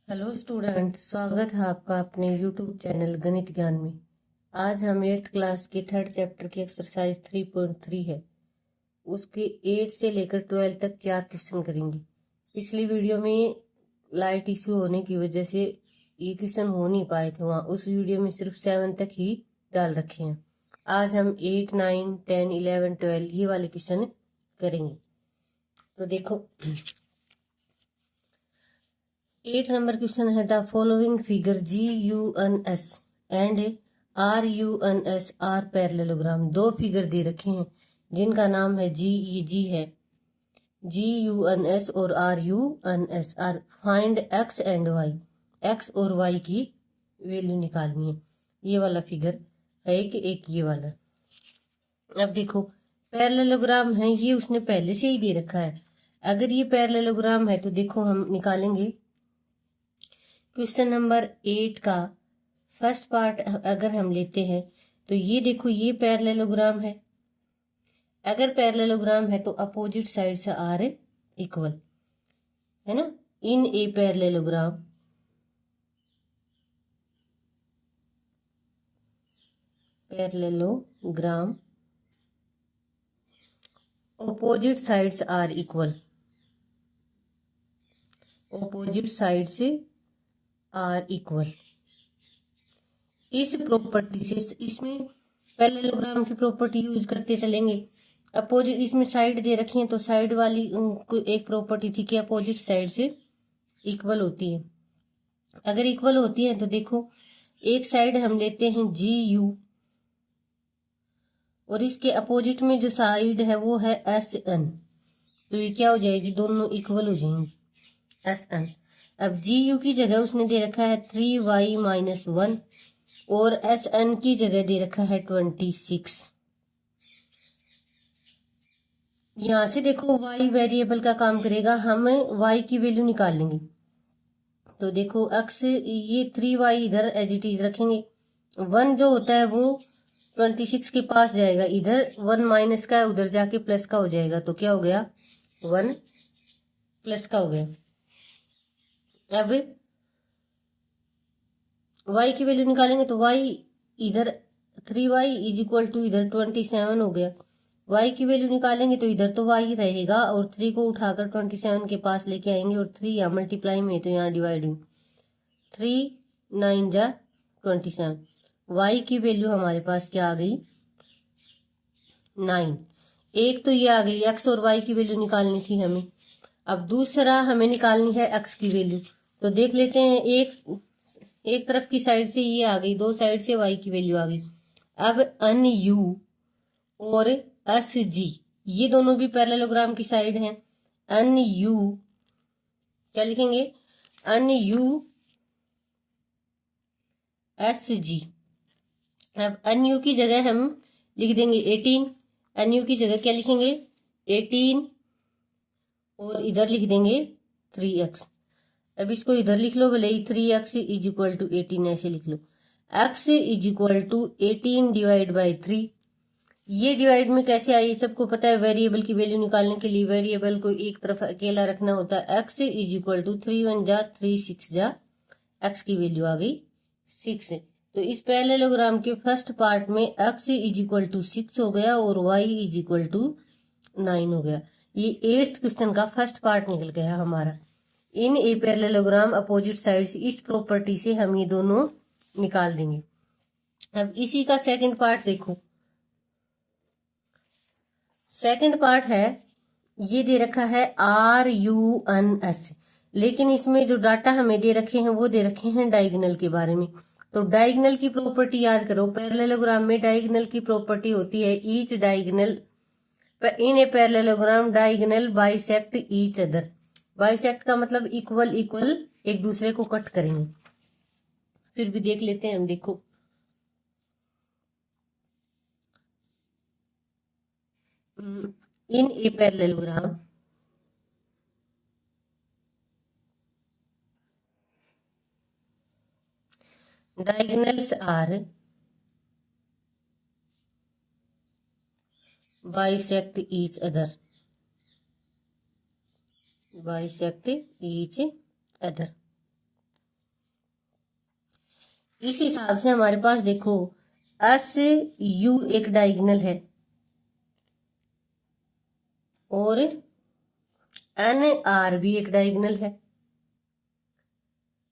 Hello student, स्वागत है आपका अपने यूट्यूब चैनल गणित ज्ञान में। आज हम 8th क्लास के 3rd चैप्टर की एक्सरसाइज 3.3 है, उसके 8 से लेकर 12 तक 4 क्वेश्चन करेंगे। पिछली वीडियो में लाइट इश्यू होने की वजह से ये क्वेश्चन हो नहीं पाए थे, वहाँ उस वीडियो में सिर्फ 7 तक ही डाल रखे हैं। आज हम 8, 9, 10, 11, 12 ये वाले क्वेश्चन करेंगे। तो देखो, 8 नंबर क्वेश्चन है, the following figure GUNS and RUNS are parallelogram. दो फिगर दे रखे हैं जिनका नाम है GEG है, GUNS और RUNS are. Find X and Y, X और Y की वैल्यू निकालनी है। ये वाला फिगर है कि एक ये वाला। अब देखो, पैरेललोग्राम है, ये उसने पहले से ही दे रखा है। अगर ये पैरेललोग्राम है तो देखो हम निकालेंगे क्वेश्चन नंबर 8 का फर्स्ट पार्ट। अगर हम लेते हैं तो ये देखो, ये पैरेललोग्राम है। अगर पैरेललोग्राम है तो opposite sides are equal है ना। In a parallelogram opposite sides are equal, opposite sides are equal. इस प्रॉपर्टी से, इसमें पैरेललोग्राम की प्रॉपर्टी यूज करते चलेंगे। अपोजिट, इसमें साइड दे रखी है तो साइड वाली उनको एक प्रॉपर्टी थी कि अपोजिट साइड से इक्वल होती है। अगर इक्वल होती है तो देखो, एक साइड हम लेते हैं GU और इसके अपोजिट में जो साइड है वो है SN, तो ये क्या हो जाएगी, दोनों इक्वल हो जाएंगी, SN। अब GU की जगह उसने दे रखा है 3y-1 और SN की जगह दे रखा है 26। यहां से देखो y वेरिएबल का काम करेगा, हम y की वैल्यू निकाल लेंगे। तो देखो x, ये 3y इधर एज इट इज रखेंगे। 1 जो होता है वो 26 के पास जाएगा, इधर 1 माइनस का है, उधर जाके प्लस का हो जाएगा, तो क्या हो गया, 1 प्लस का हो गया। अब y की वैल्यू निकालेंगे तो y इधर 3y इज इक्वल टू इधर 27 हो गया। y की वैल्यू निकालेंगे तो इधर तो y रहेगा और 3 को उठाकर 27 के पास लेके आएंगे और 3 यहाँ मल्टीप्लाई में तो यहाँ डिवाइड में 3 9 जा 27। y की वैल्यू हमारे पास क्या आ गई, 9। एक तो ये आ गई, x और y की वैल्यू निकालनी थी हमें। अब दूसरा हमें निकालनी है x की वैल्यू। तो देख लेते हैं, एक तरफ की साइड से ये आ गई, दो साइड से y की वैल्यू आ गई। अब अन यू और एस जी, ये दोनों भी पैरेललोग्राम की साइड हैं। अन यू क्या लिखेंगे, अन यू एस जी। अब अन यू की जगह हम लिख देंगे 18। अन यू की जगह क्या लिखेंगे, 18 और इधर लिख देंगे 3x। अब इसको इधर लिख लो, भले ही 3x इज इक्वल टू 18 ऐसे लिख लो। x is equal to 18 divide by 3। ये डिवाइड में कैसे आई, सबको पता है। वेरिएबल की वैल्यू निकालने के लिए वेरिएबल को एक तरफ अकेला रखना होता है। x इज इक्वल टू 3 1 जा 3 6 जा, x की वैल्यू आ गई 6। तो इस पैरेललोग्राम के फर्स्ट पार्ट में x इज इक्वल टू 6 हो गया और y इज इक्वल टू 9 हो गया। ये 8th क्वेश्चन का फर्स्ट पार्ट निकल गया हमारा। इन ए पैरेललोग्राम अपोजिट साइड से, इस प्रॉपर्टी से हम ये दोनों निकाल देंगे। अब इसी का सेकंड पार्ट देखो। सेकंड पार्ट है, ये दे रखा है RUNS, लेकिन इसमें जो डाटा हमें दे रखे हैं वो दे रखे हैं डायगोनल के बारे में। तो डायगोनल की प्रॉपर्टी याद करो। पैरेललोग्राम में डायगोनल की प्रॉपर्टी होती है each diagonal in a parallelogram diagonal bisect each other. Bisect का मतलब इक्वल इक्वल एक दूसरे को कट करेंगे। फिर भी देख लेते हैं हम, देखो in a parallelogram diagonals are bisect each other, bisect each other। इस हिसाब से हमारे पास देखो एस यू एक डायगोनल है और एन आर भी एक डायगोनल है।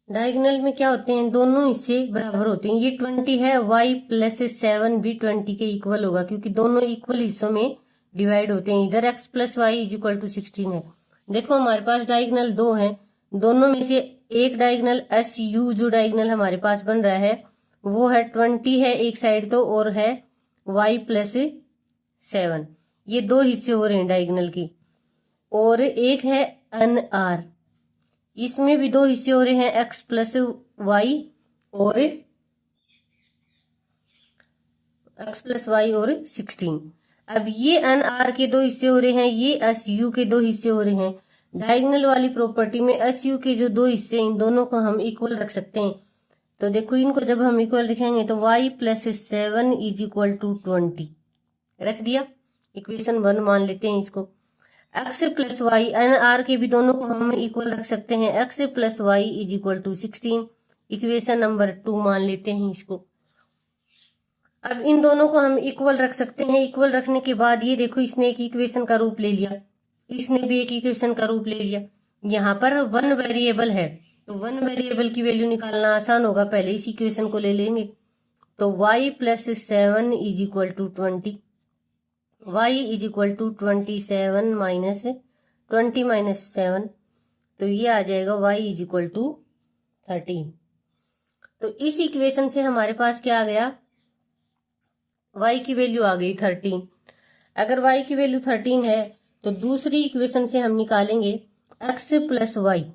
डायगोनल में क्या होते हैं, दोनों हिस्से बराबर होते हैं। ये 20 है, y प्लस 7 भी 20 के इक्वल होगा क्योंकि दोनों इक्वल हिस्सों में डिवाइड होते हैं। इधर x plus y is equal to 16 है। देखो हमारे पास डायगोनल दो हैं, दोनों में से एक डायगोनल एस यू जो डायगोनल हमारे पास बन रहा है वो है 20 है एक साइड तो, और है y प्लस 7। ये दो हिस्से हो रहे हैं डायगोनल की। और एक है एन आर, इसमें भी दो हिस्से हो रहे हैं x प्लस वाई और और 16। अब ये एन आर के दो हिस्से हो रहे हैं, ये एस यू के दो हिस्से हो रहे हैं। डायगोनल वाली प्रॉपर्टी में एस यू के जो दो हिस्से इन दोनों को हम इक्वल रख सकते हैं। तो देखो इनको जब हम इक्वल रखेंगे तो y plus 7 is equal to 20 रख दिया, इक्वेशन 1 मान लेते हैं इसको। x plus y, N R के भी दोनों को हम इक्वल रख सकते हैं। x plus y is equal to 16, equation number 2 मान लेते हैं इसको। अब इन दोनों को हम इक्वल रख सकते हैं। इक्वल रखने के बाद ये देखो इसने एक इक्वेशन का रूप ले लिया, इसने भी एक इक्वेशन का रूप ले लिया। यहाँ पर 1 वेरिएबल है तो 1 वेरिएबल की वैल्यू निकालना आसान होगा, पहले इस इक्वेशन को ले लेंगे। तो y plus 7 is equal to 20, y is equal to 27 minus 20 minus 7, तो ये आ जाएगा y इज इक्वल टू 13। तो इस इक्वेशन से हमारे पास क्या आ गया, y की वैल्यू आ गई 13। अगर y की वैल्यू 13 है तो दूसरी इक्वेशन से हम निकालेंगे x plus y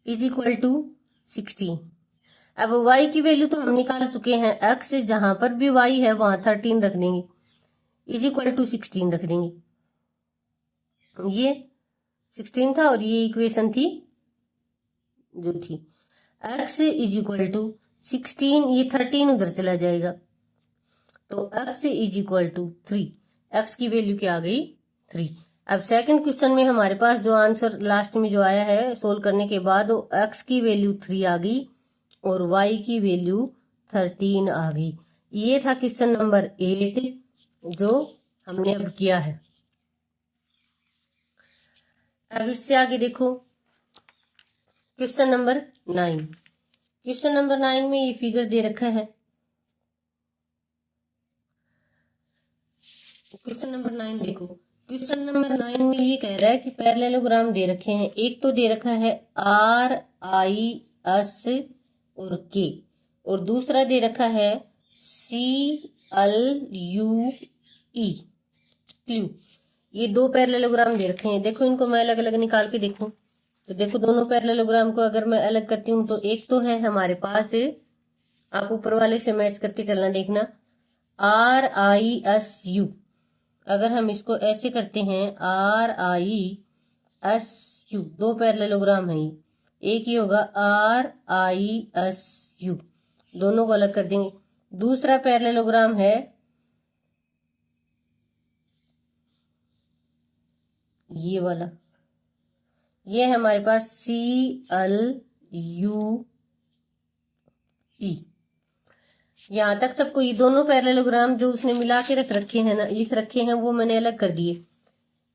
is equal to 16। अब y की वैल्यू तो हम निकाल चुके हैं, x जहां पर भी y है वहां 13 रख देंगे, इज इक्वल टू 16 रख देंगे। ये 16 था और ये इक्वेशन थी जो थी x इज इक्वल टू 16, ये 13 उधर चला जाएगा तो x is equal to 3, x की वैल्यू क्या आ गई 3। अब सेकंड क्वेश्चन में हमारे पास जो आंसर लास्ट में जो आया है सोल्व करने के बाद वो x की वैल्यू 3 आ गई और y की वैल्यू 13 आ गई। ये था क्वेश्चन नंबर 8 जो हमने अब किया है। अब इससे आगे देखो क्वेश्चन नंबर 9। क्वेश्चन नंबर 9 में ये फिगर दे रखा है। क्वेश्चन नंबर 9 देखो, क्वेश्चन नंबर 9 में ये कह रहा है कि पैरेललोग्राम दे रखे हैं। एक तो दे रखा है आर आई एस और के, और दूसरा दे रखा है C L U E Q. ये दो पैरेललोग्राम दे रखे हैं। देखो इनको मैं अलग अलग निकाल के देखूं तो देखो दोनों पैरेललोग्राम को अगर मैं अलग करती हूँ तो एक तो है हमारे पास, आप ऊपर वाले से मैच करके चलना देखना, आर आई एस यू। अगर हम इसको ऐसे करते हैं आर आई एस यू, दो पैरेललोग्राम है ये, एक ही होगा आर आई एस यू, दोनों को अलग कर देंगे। दूसरा पैरेललोग्राम है ये वाला, ये है हमारे पास सी एल यू ई। यहां तक सबको ये दोनों पैरेललोग्राम जो उसने मिला के रख रखे हैं ना, लिख रखे हैं, वो मैंने अलग कर दिए।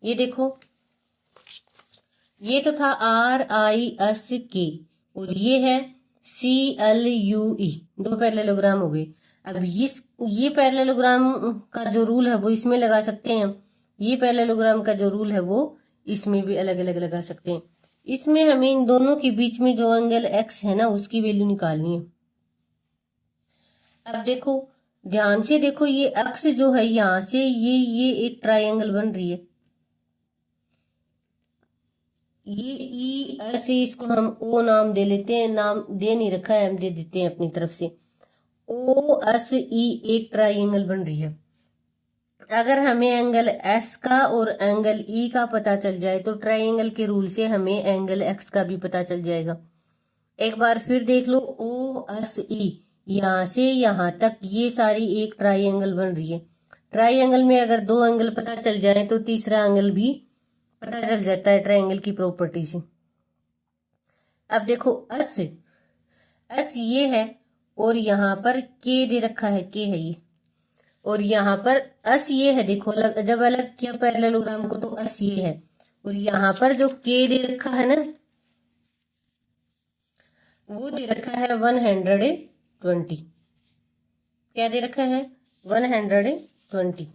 ये देखो ये तो था आर आई एस के और ये है सी एल यू ई, दो पैरेललोग्राम हो गए। अब ये पैरेललोग्राम का जो रूल है वो इसमें लगा सकते हैं, ये पैरेललोग्राम का जो रूल है वो इसमें भी अलग अलग लगा सकते हैं। इसमें हमें इन दोनों के बीच में जो एंगल एक्स है ना उसकी वैल्यू निकालनी है। अब देखो ध्यान से देखो, ये एक्स जो है यहां से ये एक ट्रायंगल बन रही है, ये ई ऐसे इसको हम ओ नाम दे लेते हैं, नाम दे नहीं रखा है हम दे देते हैं अपनी तरफ से, ओ एस ई एक ट्रायंगल बन रही है। अगर हमें एंगल एस का और एंगल ई का पता चल जाए तो ट्रायंगल के रूल से हमें एंगल एक्स का भी पता चल जाएगा। एक बार फिर देख लो, ओ एस ई यहां से यहां तक ये सारी एक ट्रायंगल बन रही है। ट्रायंगल में अगर दो एंगल पता चल जाए तो तीसरा एंगल भी पता चल जाता है ट्रायंगल की प्रॉपर्टी से। अब देखो एस ये है और यहाँ पर के दे रखा है, के है ये, और यहाँ पर अस ये है। देखो जब अलग किया पैरेललोग्राम को तो अस ये है, और यहाँ पर जो के दे रखा है ना, वो दे रखा है 120। क्या दे रखा है? 120।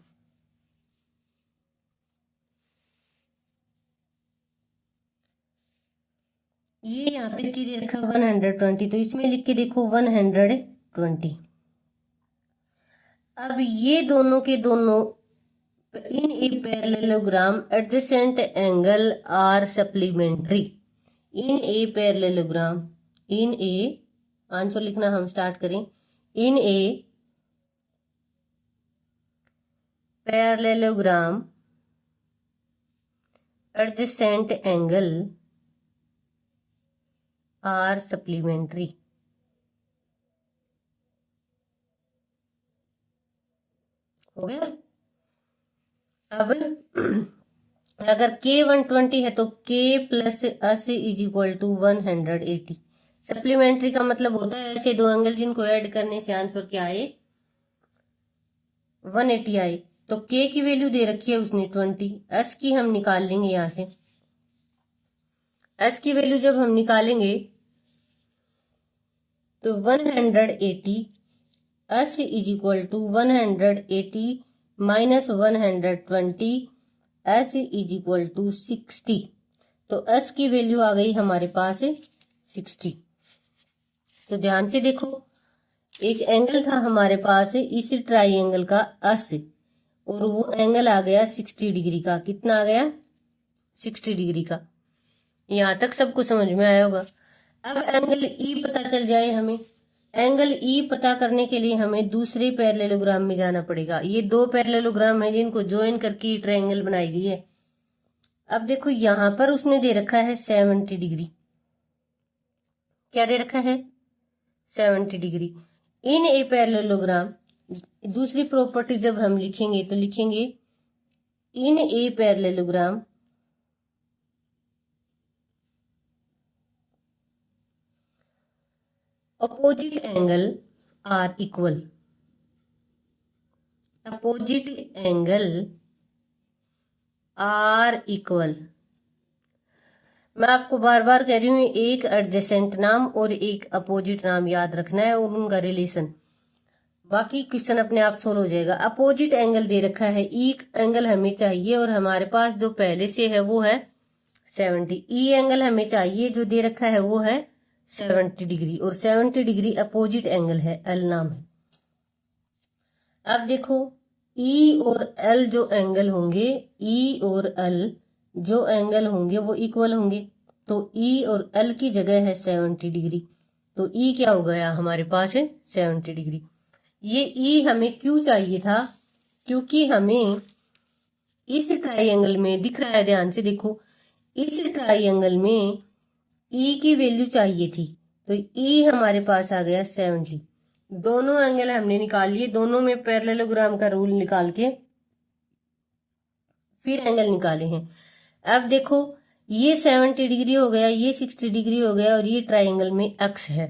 ये यहाँ पे की दे रखा 120, तो इसमें लिख के देखो 120। अब ये दोनों के दोनों in a parallelogram adjacent angle are supplementary. In a parallelogram, in a, answer लिखना हम स्टार्ट करें। In a parallelogram adjacent angle are supplementary. हो गया। अब अगर k 120 है तो k plus S is equal to 180। Supplementary का मतलब होता है ऐसे दो एंगल जिनको ऐड करने से आंसर क्या आए? 180 आए। तो k की वैल्यू दे रखी है उसने 20, s की हम निकाल लेंगे यहां से। s की वैल्यू जब हम निकालेंगे तो 180 s is equal to 180 minus 120 s is equal to 60। तो s की वैल्यू आ गई हमारे पास 60। तो ध्यान से देखो, एक एंगल था हमारे पास इस ट्राइंगल का s, और वो एंगल आ गया 60 डिग्री का। कितना आ गया? 60 डिग्री का। यहां तक सबको समझ में आया होगा। अब एंगल ई पता चल जाए हमें। एंगल ई पता करने के लिए हमें दूसरे पैरेललोग्राम में जाना पड़ेगा। ये दो पैरेललोग्राम है जिनको ज्वाइन करके ट्रायंगल बनाई गई है। अब देखो यहां पर उसने दे रखा है 70 डिग्री। क्या दे रखा है? 70 डिग्री। इन ए पैरेललोग्राम, दूसरी प्रॉपर्टी जब हम लिखेंगे तो लिखेंगे in a parallelogram opposite angle are equal। opposite angle are equal। मैं आपको बार बार कह रही हूं, एक एडजेसेंट नाम और एक अपोजिट नाम याद रखना है और उनका रिलेशन। बाकी क्वेश्चन अपने आप सोल्व हो जाएगा। अपोजिट एंगल दे रखा है, ई एंगल हमें चाहिए और हमारे पास जो पहले से है वो है 70। ई एंगल हमें चाहिए जो दे रखा है वो है 70 डिग्री, और 70 डिग्री अपोजिट एंगल है, एल नाम है। अब देखो ई और एल जो एंगल होंगे, ई और एल जो एंगल होंगे वो इक्वल होंगे। तो ई और एल की जगह है 70 डिग्री, तो ई क्या हो गया हमारे पास है 70 डिग्री। ये ई हमें क्यों चाहिए था? क्योंकि हमें इस ट्राइंगल में दिख रहा है, ध्यान से देखो, इस ट्राइंगल में ई की वैल्यू चाहिए थी, तो ई हमारे पास आ गया 70। दोनों एंगल हमने निकाल लिए, दोनों में पैरेललोग्राम का रूल निकाल के फिर एंगल निकाले हैं। अब देखो ये 70 डिग्री हो गया, ये 60 डिग्री हो गया, और ये ट्राइंगल में एक्स है।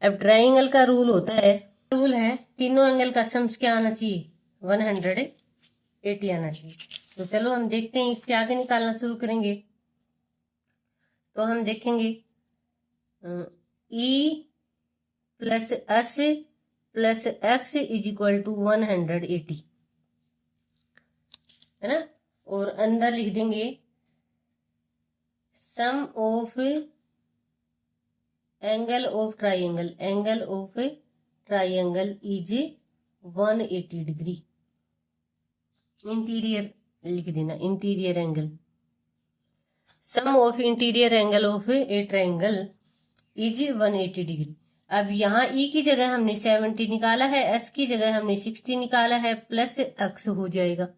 अब ट्राइंगल का रूल होता है, रूल है तीनों एंगल का सम्स क्या आना चाहिए? 180 आना चाहिए। तो चलो हम देखते हैं, इससे आगे निकालना शुरू करेंगे तो हम देखेंगे E plus S plus X is equal to 180, है ना। और अंदर लिख देंगे sum of angle of triangle, angle of triangle is 180 degree. Interior लिख देना, interior angle, sum of interior angle of a triangle is 180 degree. अब यहाँ ई की जगह हमने 70 निकाला है, एस की जगह हमने 60 निकाला है, प्लस एक्स हो जाएगा।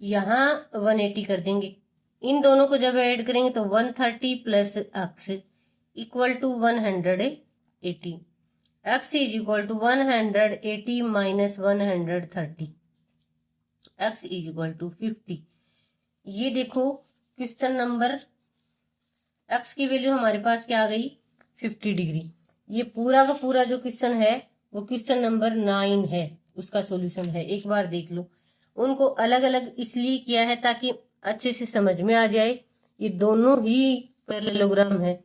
यहाँ 180 कर देंगे, इन दोनों को जब ऐड करेंगे तो 130 plus x equal to 180। X is equal to 180 minus 130, x is equal to 50। ये देखो क्वेश्चन नंबर, एक्स की वैल्यू हमारे पास क्या आ गई? 50 डिग्री। ये पूरा का पूरा जो क्वेश्चन है वो क्वेश्चन नंबर 9 है, उसका सॉल्यूशन है। एक बार देख लो। उनको अलग अलग इसलिए किया है ताकि अच्छे से समझ में आ जाए। ये दोनों ही पैरेललोग्राम है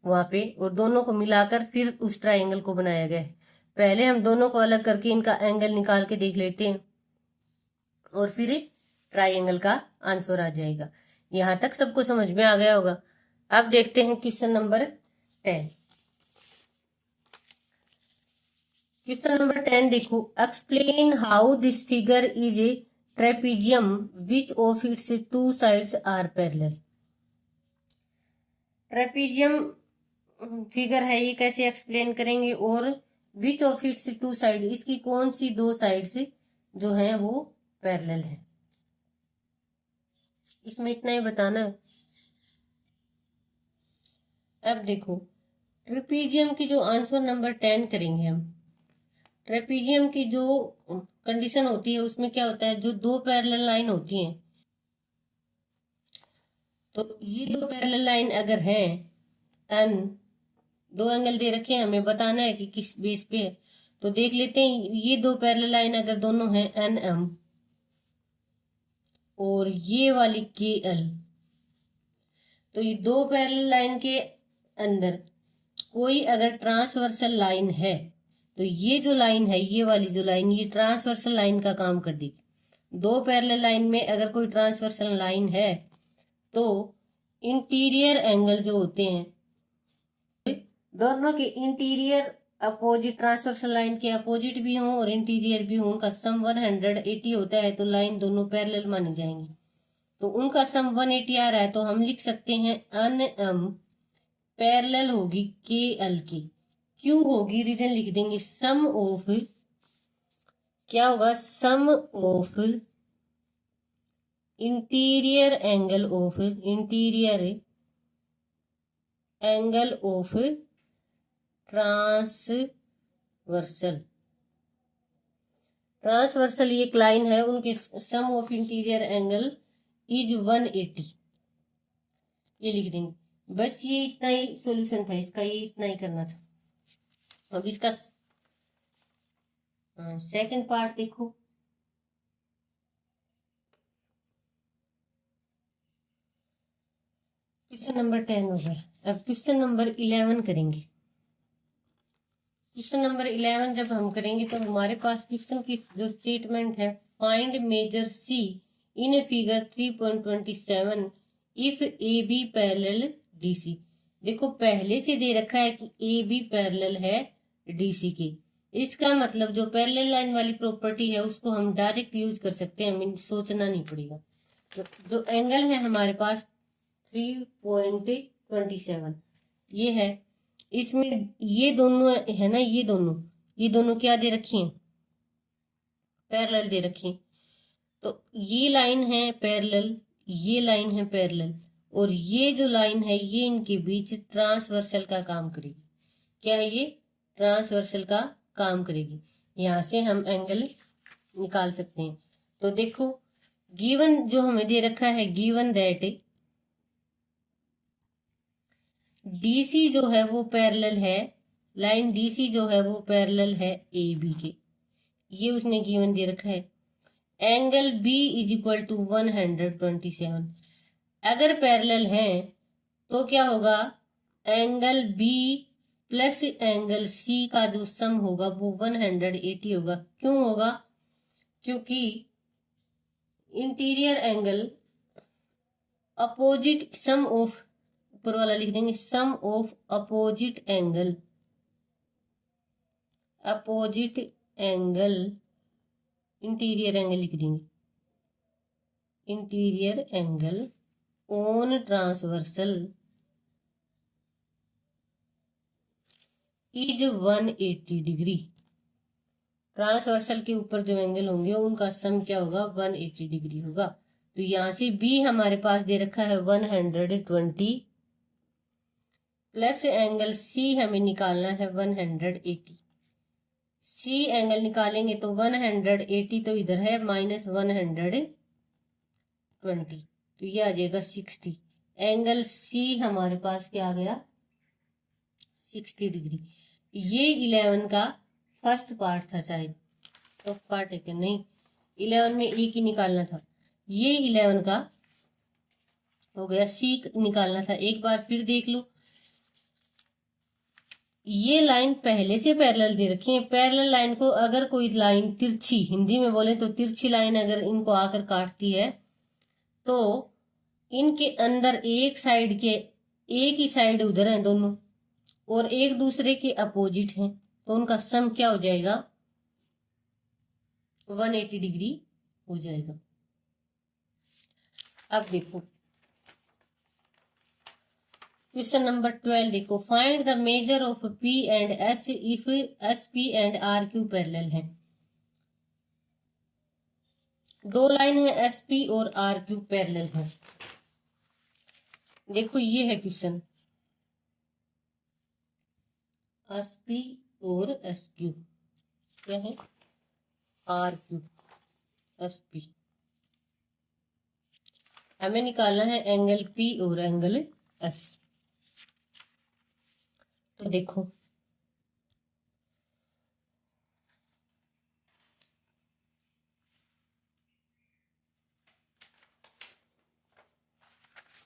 वहां पे, और दोनों को मिलाकर फिर उस ट्राइंगल को बनाया गया है। पहले हम दोनों को अलग करके इनका एंगल निकाल के देख लेते हैं और फिर ट्राइंगल का आंसर आ जाएगा। यहां तक सबको समझ में आ गया होगा। अब देखते हैं क्वेश्चन नंबर 10। क्वेश्चन नंबर 10 देखो। Explain how this figure is a trapezium which of its two sides are parallel. Trapezium figure है, ये कैसे एक्सप्लेन करेंगे, और which of its two side, इसकी कौन सी दो साइड्स जो हैं वो पैरेलल है। इसमें इतना ही बताना है। अब देखो ट्रेपीजियम की जो आंसर नंबर 10 करेंगे हम, ट्रेपीजियम की जो कंडीशन होती है उसमें क्या होता है, जो दो पैरेलल लाइन होती हैं, तो ये दो पैरेलल लाइन अगर है एन, दो एंगल दे रखे हैं, हमें बताना है कि किस बेस पे है। तो देख लेते हैं, ये दो पैरेलल लाइन अगर दोनों हैं एन एम और ये वाली के एल, तो ये दो पैरेलल लाइन के अंदर कोई अगर ट्रांसवर्सल लाइन है तो ये जो लाइन है, ये वाली जो लाइन, ये ट्रांसवर्सल लाइन का काम कर देगी। दो पैरेलल लाइन में अगर कोई ट्रांसवर्सल लाइन है तो इंटीरियर एंगल जो होते हैं, दोनों के इंटीरियर अपोजिट, ट्रांसवर्सल लाइन के अपोजिट भी हों और इंटीरियर भी हों, उनका सम 180 होता है, तो लाइन दोनों पैरेलल मानी जाएंगी। तो उनका सम 180 आ रहा है, तो हम लिख सकते हैं एन एम पैरेलल होगी के एल की। क्यों होगी, रीजन लिख देंगे, सम ऑफ, क्या होगा, sum of interior angle of, interior angle of transversal, transversal ये एक लाइन है, उनके sum of interior angle is 180, ये लिख देंगे। बस ये इतना ही सॉल्यूशन था इसका, ये इतना ही करना था। अब इसका सेकंड पार्ट देखो। क्वेश्चन नंबर 10 हो गया। अब क्वेश्चन नंबर 11 करेंगे। क्वेश्चन नंबर 11 जब हम करेंगे तो हमारे पास क्वेश्चन की जो स्टेटमेंट है, find measure C in a figure 3.27 if A B parallel DC. देखो पहले से दे रखा है कि ए बी पैरेलल है डीसी के, इसका मतलब जो पैरेलल लाइन वाली प्रॉपर्टी है उसको हम डायरेक्ट यूज कर सकते हैं, हमें सोचना नहीं पड़ेगा। तो जो एंगल है हमारे पास 3.27 ये है, इसमें ये दोनों है ना, ये दोनों क्या दे रखी हैं, पैरेलल दे रखी हैं। तो ये लाइन है पैरेलल, ये लाइन है पैरेलल, और ये जो लाइन है ये इनके बीच ट्रांसवर्सल का काम करेगी। क्या है ये, ट्रांसवर्सल का काम करेगी। यहां से हम एंगल निकाल सकते हैं। तो देखो गिवन जो हमें दे रखा है, गिवन दैट डीसी जो है वो पैरेलल है, लाइन डीसी जो है वो पैरेलल है ए बी के, ये उसने गिवन दे रखा है। Angle B is equal to 127। अगर पैरेलल है तो क्या होगा, angle B plus angle C का जो सम होगा वो 180 होगा। क्यों होगा, क्योंकि interior angle opposite sum of, ऊपर वाला लिख देंगे, sum of opposite angle, opposite angle, interior angle लिख देंगे, interior angle on transversal is 180 degree. Transversal के ऊपर जो एंगल होंगे उनका सम क्या होगा, 180 डिग्री होगा। तो यहां से बी हमारे पास दे रखा है 120, प्लस एंगल सी हमें निकालना है 180। सी एंगल निकालेंगे तो 180, तो इधर है -120, तो ये आ जाएगा 60। एंगल सी हमारे पास क्या आ गया, 60 डिग्री। ये 11 का फर्स्ट पार्ट था शायद, तो पार्ट है क्या, नहीं 11 में एक ही निकालना था, ये 11 का हो गया, सी निकालना था। एक बार फिर देख लो, ये लाइन पहले से पैरेलल दे रखी है। पैरेलल लाइन को अगर कोई लाइन तिरछी, हिंदी में बोले तो तिरछी लाइन अगर इनको आकर काटती है तो इनके अंदर एक साइड के, एक ही साइड उधर है दोनों और एक दूसरे के अपोजिट हैं, तो उनका सम क्या हो जाएगा, 180 डिग्री हो जाएगा। अब देखो क्वेश्चन नंबर 12 देखो, find the measure of P and S if SP and RQ parallel है। दो लाइन है SP और RQ पैरेलल है। देखो ये है क्वेश्चन, SP और SQ क्या है, RQ SP। हमें निकालना है एंगल P और एंगल S। तो देखो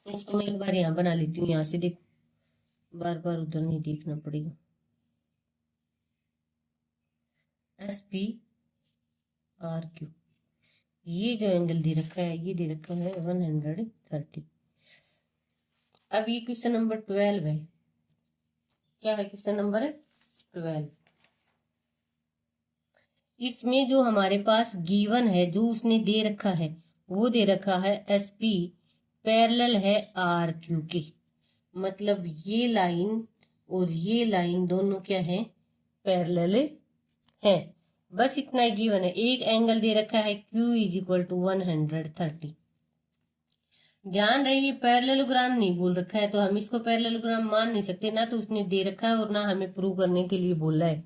इसको मैं एक बार यहाँ बना लेती हूँ, यहाँ से देखो, बार बार उधर नहीं देखना पड़ेगा। SP RQ, ये जो एंगल दे रखा है ये दे रखा है 130। अब ये क्वेश्चन नंबर 12 है, क्या है क्वेश्चन नंबर 12। इसमें जो हमारे पास गिवन है, जो उसने दे रखा है, वो दे रखा है SP पैरेलल है RQ के, मतलब ये लाइन और ये लाइन दोनों क्या है, पैरेलल है। बस इतना ही गिवन है। एक एंगल दे रखा है Q इज इक्वल टू 130। ध्यान रहे ये पैरेललोग्राम नहीं बोल रखा है, तो हम इसको पैरेललोग्राम मान नहीं सकते, ना तो उसने दे रखा है और ना हमें प्रूव करने के लिए बोला है।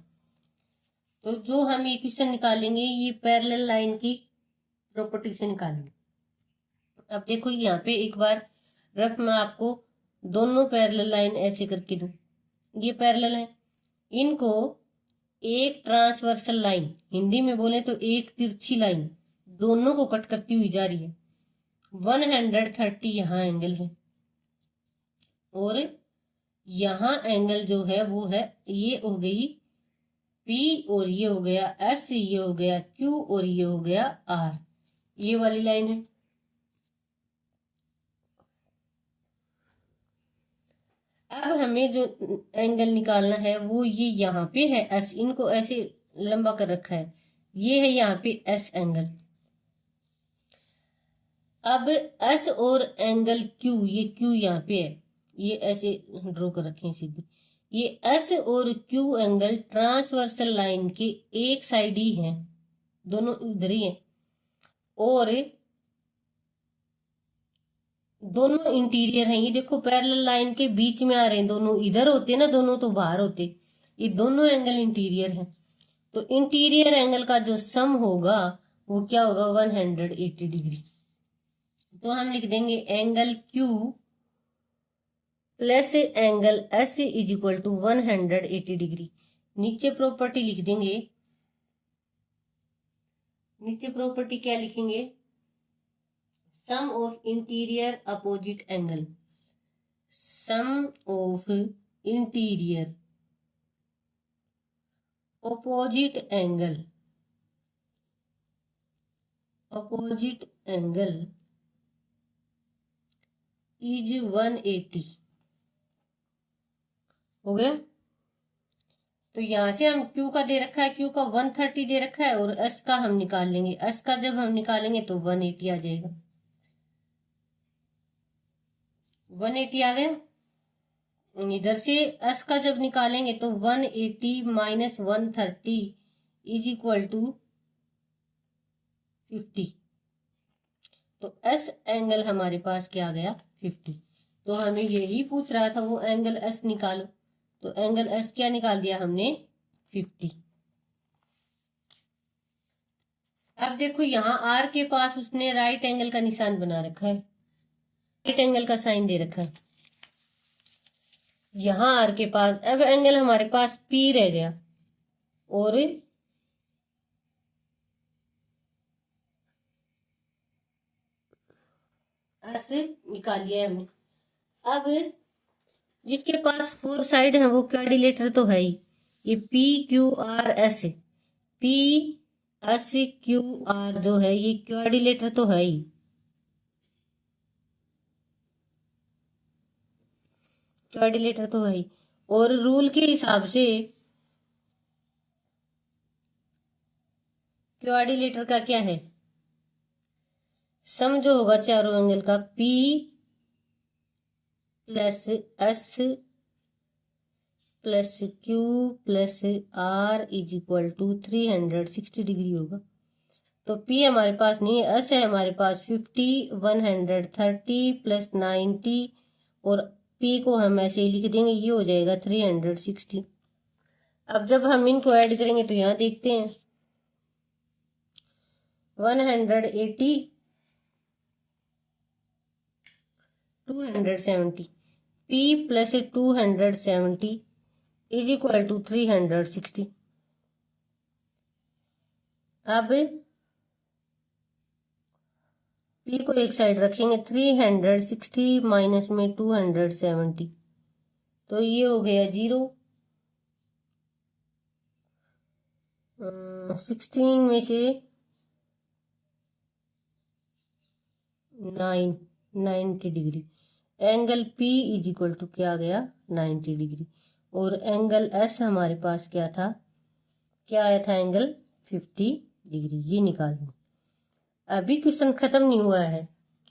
तो जो हम ये क्वेश्चन निकालेंगे ये पैरेलल लाइन की प्रॉपर्टी से निकालेंगे। अब देखो यहाँ पे एक बार रफ मैं आपको दोनों पैरेलल लाइन ऐसे करके दूं, ये पैरेलल है, इनको एक ट्रांसवर्सल लाइन, हिंदी में बोले तो एक तिरछी लाइन, दोनों को कट करती हुई जा रही है। 130 यहाँ एंगल है और यहाँ एंगल जो है वो है, ये हो गई P और ये हो गया S, ये हो गया Q और ये हो गया R, ये वाली लाइन है। अब हमें जो एंगल निकालना है वो ये यहाँ पे है S, इनको ऐसे लंबा कर रखा है, ये है यहाँ पे S एंगल। अब S और एंगल Q, ये Q यहाँ पे है, ये ऐसे ड्रॉ कर रखे हैं सीधे, ये S और Q एंगल ट्रांसवर्सल लाइन के एक साइड ही हैं, दोनों इधर ही हैं, और दोनों इंटीरियर हैं। ये देखो पैरेलल लाइन के बीच में आ रहे हैं, दोनों इधर होते ना, दोनों तो बाहर होते, ये दोनों एंगल इंटीरियर हैं। तो इंटीरियर एंगल का जो सम होगा वो क्या होगा, 180 डिग्री। तो हम लिख देंगे angle Q plus angle S is equal to 180 degree. नीचे प्रॉपर्टी लिख देंगे, नीचे प्रॉपर्टी क्या लिखेंगे, sum of interior opposite angle, sum of interior opposite angle, opposite angle is 180 हो गया। तो यहां से हम Q का दे रखा है, Q का 130 दे रखा है, और S का हम निकाल लेंगे, S का जब हम निकालेंगे तो 180 आ जाएगा, 180 आ गया। इधर से S का जब निकालेंगे तो 180 माइनस 130 इज इक्वल टू 50। तो S एंगल हमारे पास क्या आ गया, 50। तो हमें यही पूछ रहा था, वो एंगल S निकालो, तो एंगल S क्या निकाल दिया हमने, 50। अब देखो यहाँ R के पास उसने राइट एंगल का निशान बना रखा है, राइट एंगल का साइन दे रखा है। यहां आर के पास अब एंगल हमारे पास पी रह गया और एस निकाल लिया हमने। अब जिसके पास फोर साइड है वो क्वाड्रिलेटर तो है ही, ये P Q R S, P S Q R जो है ये क्वाड्रिलेटर तो है ही, क्वाड्रिलेटर तो है ही। और रूल के हिसाब से क्वाड्रिलेटर का क्या है, सम जो होगा चारों एंगल का P plus S plus Q plus R is equal to 360 degree होगा। तो पी हमारे पास नहीं है, एस है हमारे पास 50, 130 प्लस 90 और पी को हम ऐसे ही लिख देंगे, ये हो जाएगा 360। अब जब हम इनको ऐड करेंगे तो यहाँ देखते हैं 180 270, P plus 270 is equal to 360। अब पी को एक साइड रखेंगे, 360 माइनस में 270 तो ये हो गया 0। 16 में से 90 degree, angle P is equal to क्या आ गया 90 डिग्री। और एंगल एस हमारे पास क्या था, क्या आया था एंगल 50 डिग्री, ये निकाल दें। अभी क्वेश्चन खत्म नहीं हुआ है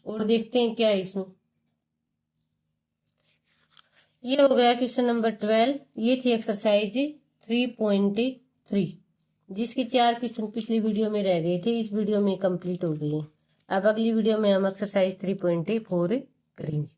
और देखते हैं क्या है इसमें। ये हो गया क्वेश्चन नंबर 12। ये थी एक्सरसाइज 3.3 जिसके 4 क्वेश्चन पिछली वीडियो में रह गए थे, इस वीडियो में कंप्लीट हो गए हैं। अब अगली वीडियो में हम एक्सरसाइज 3.4 करेंगे।